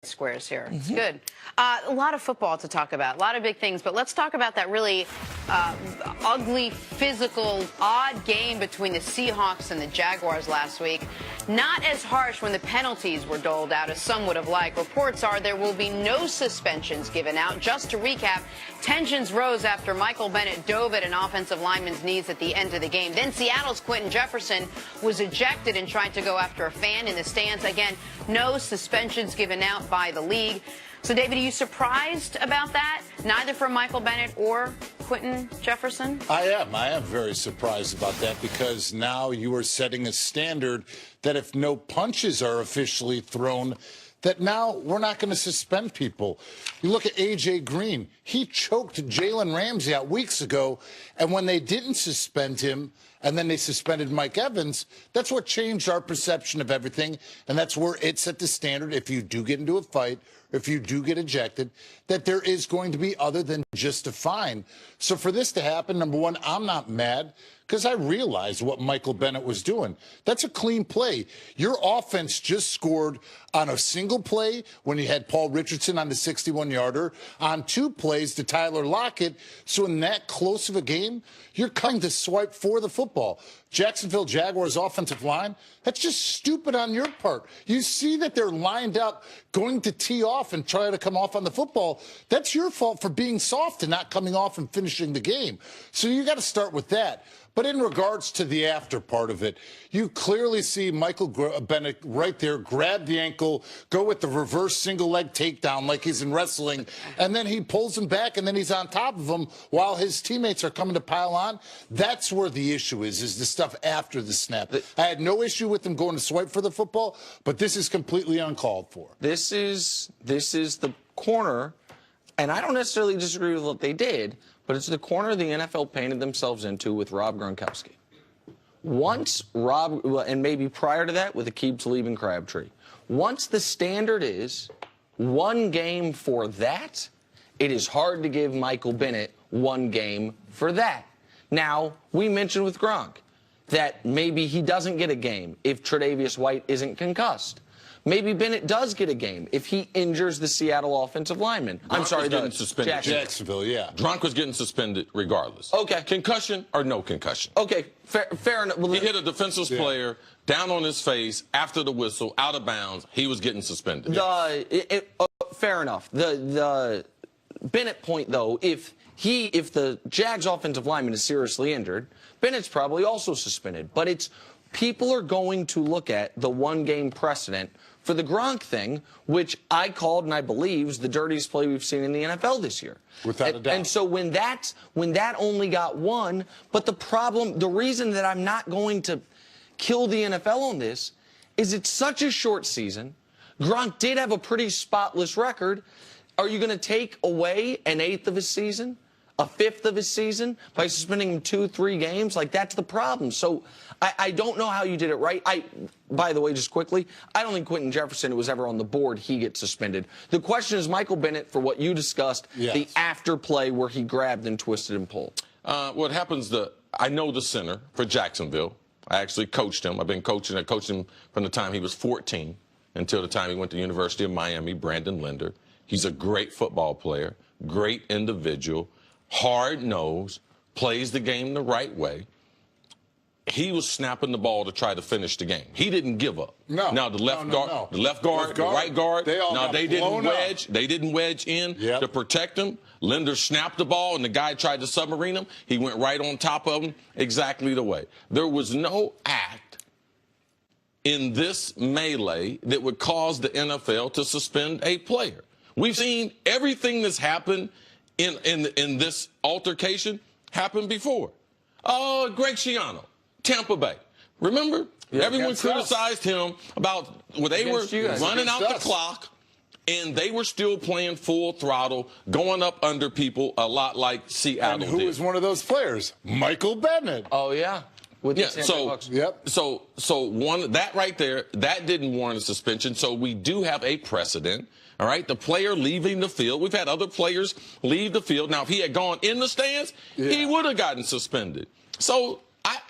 Squares here. It's good. A lot of football to talk about, a lot of big things, but let's talk about that really ugly, physical, odd game between the Seahawks and the Jaguars last week. Not as harsh when the penalties were doled out as some would have liked. Reports are there will be no suspensions given out. Just to recap, tensions rose after Micheal Bennett dove at an offensive lineman's knees at the end of the game. Then Seattle's Quinton Jefferson was ejected and tried to go after a fan in the stands. Again, no suspensions given out by the league. So, David, are you surprised about that? Neither from Micheal Bennett or Quinton Jefferson? I am very surprised about that, because now you are setting a standard that if no punches are officially thrown, that now we're not going to suspend people. You look at A.J. Green. He choked Jalen Ramsey out weeks ago, and when they didn't suspend him, and then they suspended Mike Evans, that's what changed our perception of everything, and that's where it set the standard. If you do get into a fight, or if you do get ejected, that there is going to be other than just a fine. So for this to happen, number one, I'm not mad, because I realized what Micheal Bennett was doing. That's a clean play. Your offense just scored on a single play when you had Paul Richardson on the 61-yarder, on 2 plays to Tyler Lockett. So in that close of a game, you're coming to swipe for the football. Jacksonville Jaguars offensive line, that's just stupid on your part. You see that they're lined up going to tee off and try to come off on the football. That's your fault for being soft and not coming off and finishing the game. So you got to start with that. But in regards to the after part of it, you clearly see Micheal Bennett right there grab the ankle, go with the reverse single leg takedown like he's in wrestling, and then he pulls him back, and then he's on top of him while his teammates are coming to pile on. That's where the issue is the stuff after the snap. I had no issue with him going to swipe for the football, but this is completely uncalled for. This is the corner, and I don't necessarily disagree with what they did, but it's the corner the NFL painted themselves into with Rob Gronkowski. Once Rob, and maybe prior to that with Aqib Talib and Crabtree, once the standard is 1 game for that, it is hard to give Micheal Bennett 1 game for that. Now, we mentioned with Gronk that maybe he doesn't get a game if Tre'Davious White isn't concussed. Maybe Bennett does get a game if he injures the Seattle offensive lineman. I'm sorry, getting suspended. Jacksonville, yeah. Gronk was getting suspended regardless. Okay. Concussion or no concussion. Okay, fair enough. Well, he hit a defenseless player down on his face after the whistle, out of bounds. He was getting suspended. Fair enough. The Bennett point, though, if the Jags offensive lineman is seriously injured, Bennett's probably also suspended. But it's people are going to look at the 1-game precedent for the Gronk thing, which I called and I believe is the dirtiest play we've seen in the NFL this year. Without a doubt. And so when that only got 1, but the reason that I'm not going to kill the NFL on this is it's such a short season. Gronk did have a pretty spotless record. Are you going to take away an 1/8 of his season? A 1/5 of his season by suspending him 2-3 games? Like, that's the problem. So I don't know how you did it right. By the way, just quickly, I don't think Quinton Jefferson was ever on the board. He gets suspended. The question is Micheal Bennett for what you discussed, the after play where he grabbed and twisted and pulled. What happens, I know the center for Jacksonville. I actually coached him. I've been coaching. I coached him from the time he was 14 until the time he went to the University of Miami, Brandon Linder. He's a great football player, great individual, hard-nosed, plays the game the right way. He was snapping the ball to try to finish the game. He didn't give up. No. Now the left guard, the right guard. They didn't wedge in to protect him. Linder snapped the ball, and the guy tried to submarine him. He went right on top of him, exactly the way. There was no act in this melee that would cause the NFL to suspend a player. We've seen everything that's happened in this altercation happen before. Greg Schiano, Tampa Bay. Remember? Everyone criticized him about they were running out the clock, and they were still playing full throttle, going up under people a lot like Seattle did. And who was one of those players? Micheal Bennett. Oh, yeah. So that right there, that didn't warrant a suspension. So we do have a precedent. All right, the player leaving the field. We've had other players leave the field. Now, if he had gone in the stands, he would have gotten suspended. So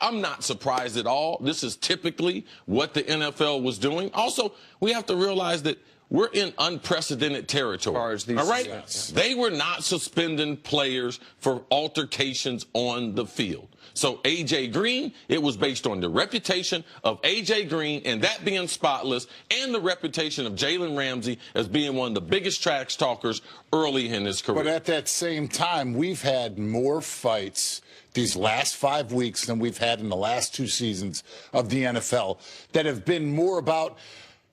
I'm not surprised at all. This is typically what the NFL was doing. Also, we have to realize that we're in unprecedented territory. All right? Yes. They were not suspending players for altercations on the field. So A.J. Green, it was based on the reputation of A.J. Green and that being spotless, and the reputation of Jalen Ramsey as being one of the biggest trash talkers early in his career. But at that same time, we've had more fights these last 5 weeks than we've had in the last 2 seasons of the NFL that have been more about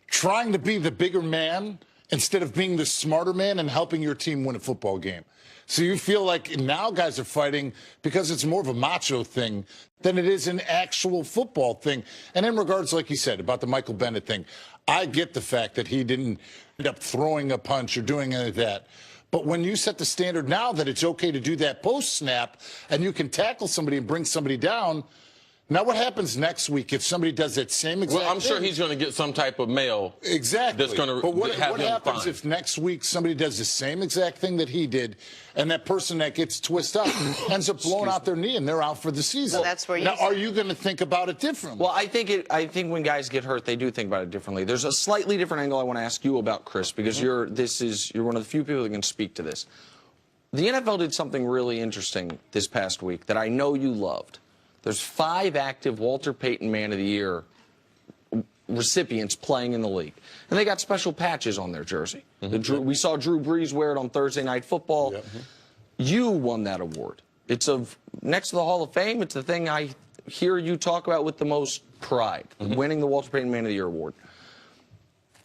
trying to be the bigger man instead of being the smarter man and helping your team win a football game. So you feel like now guys are fighting because it's more of a macho thing than it is an actual football thing. And in regards, like you said, about the Micheal Bennett thing, I get the fact that he didn't end up throwing a punch or doing any of that. But when you set the standard now that it's okay to do that post-snap and you can tackle somebody and bring somebody down, now what happens next week if somebody does that same exact Well, I'm thing? sure he's going to get some type of mail. Exactly. That's going to But what have him happens fined. if next week somebody does the same exact thing that he did, and that person that gets twisted up ends up blowing out their knee and they're out for the season? Well, that's where you now, are you going to think about it differently? Well, I think when guys get hurt, they do think about it differently. There's a slightly different angle I want to ask you about, Chris, because you're one of the few people that can speak to this. The NFL did something really interesting this past week that I know you loved. There's 5 active Walter Payton Man of the Year recipients playing in the league. And they got special patches on their jersey. We saw Drew Brees wear it on Thursday Night Football. Yep. You won that award. It's next to the Hall of Fame, it's the thing I hear you talk about with the most pride, winning the Walter Payton Man of the Year award.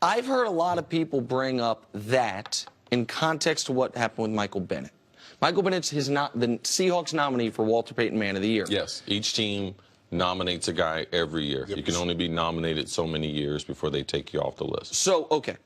I've heard a lot of people bring up that in context to what happened with Micheal Bennett. Micheal Bennett's the Seahawks nominee for Walter Payton Man of the Year. Yes, each team nominates a guy every year. Yep. You can only be nominated so many years before they take you off the list. So, okay.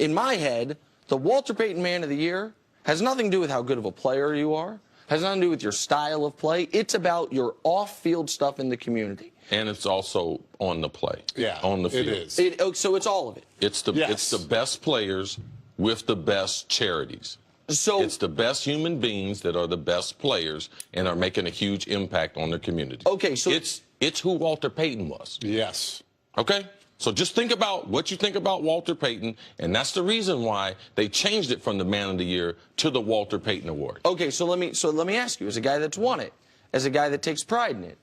In my head, the Walter Payton Man of the Year has nothing to do with how good of a player you are, has nothing to do with your style of play. It's about your off-field stuff in the community. And it's also on the play. Yeah, on the field. It is. So it's all of it. It's the best players with the best charities. So it's the best human beings that are the best players and are making a huge impact on their community. Okay, so it's who Walter Payton was. Yes. Okay? So just think about what you think about Walter Payton, and that's the reason why they changed it from the Man of the Year to the Walter Payton Award. Okay, so let me ask you, as a guy that's won it, as a guy that takes pride in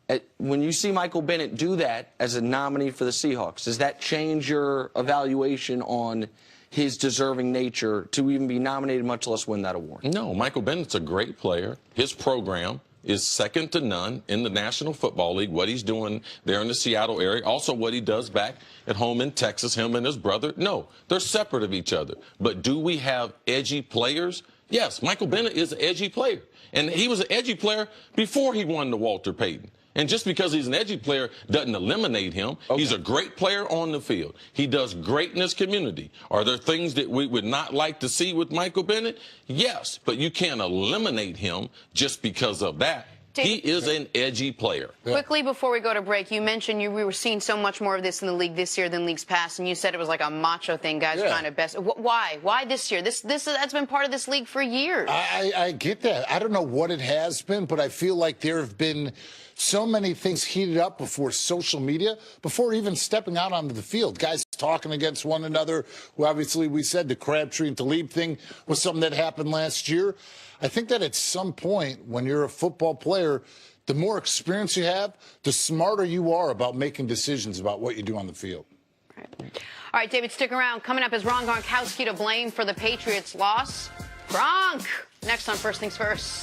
it, when you see Micheal Bennett do that as a nominee for the Seahawks, does that change your evaluation on his deserving nature to even be nominated, much less win that award? No, Micheal Bennett's a great player. His program is second to none in the National Football League, what he's doing there in the Seattle area, also what he does back at home in Texas, him and his brother. No, they're separate of each other. But do we have edgy players? Yes, Micheal Bennett is an edgy player. And he was an edgy player before he won the Walter Payton. And just because he's an edgy player doesn't eliminate him. Okay. He's a great player on the field. He does great in his community. Are there things that we would not like to see with Micheal Bennett? Yes, but you can't eliminate him just because of that. He is an edgy player. Quickly before we go to break, you mentioned we were seeing so much more of this in the league this year than leagues past, and you said it was like a macho thing, guys trying to best. Why? Why this year? That's been part of this league for years. I get that. I don't know what it has been, but I feel like there have been so many things heated up before social media, before even stepping out onto the field. Guys talking against one another. Who obviously we said the Crabtree and Talib thing was something that happened last year. I think that at some point when you're a football player, the more experience you have, the smarter you are about making decisions about what you do on the field. All right, David, stick around. Coming up, is Ron Gronkowski to blame for the Patriots' loss? Gronk! Next on First Things First.